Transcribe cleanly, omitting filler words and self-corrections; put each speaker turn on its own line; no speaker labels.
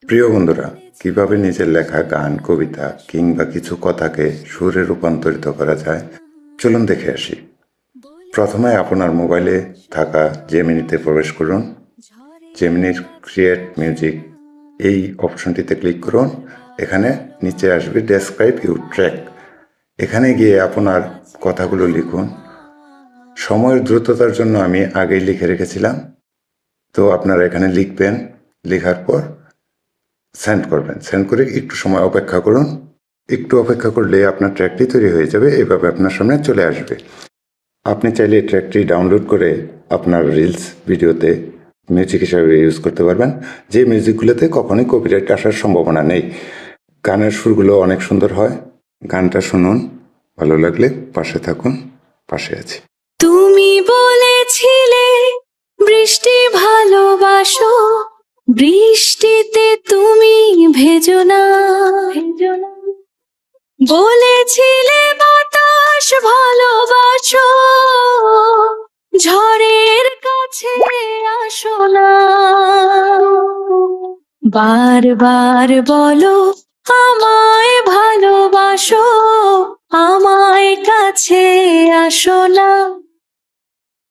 প্রিয় বন্ধুরা, কিভাবে নিজের লেখা গান, কবিতা কিংবা কিছু কথাকে সুরে রূপান্তরিত করা যায়, চলুন দেখে আসি। প্রথমে আপনার মোবাইলে থাকা জেমিনিতে প্রবেশ করুন। জেমিনির ক্রিয়েট মিউজিক এই অপশনটিতে ক্লিক করুন। এখানে নিচে আসবে ডেসক্রাইব ইউর ট্র্যাক। এখানে গিয়ে আপনার কথাগুলো লিখুন। সময়ের দ্রুততার জন্য আমি আগেই লিখে রেখেছিলাম, তো আপনারা এখানে লিখবেন। লেখার পর সেন্ড করবেন। সেন্ড করে একটু সময় অপেক্ষা করুন। একটু অপেক্ষা করলে আপনার ট্র্যাকটি তৈরি হয়ে যাবে, এভাবে আপনার সামনে চলে আসবে। আপনি চাইলে ট্র্যাকটি ডাউনলোড করে আপনার রিলস ভিডিওতে মিউজিক হিসাবে ইউজ করতে পারবেন, যে মিউজিকগুলোতে কখনোই কপিরাইট আসার সম্ভাবনা নেই। গানের সুরগুলো অনেক সুন্দর হয়। গানটা শুনুন, ভালো লাগলে পাশে থাকুন, পাশে আছি।
তুমি বলেছিলে বৃষ্টি ভালোবাসো, বৃষ্টিতে তুমি ভেজো না। বলেছিলে বাতাস ভালোবাসো, ঝড়ের কাছে আসো না। বারবার বলো আমায়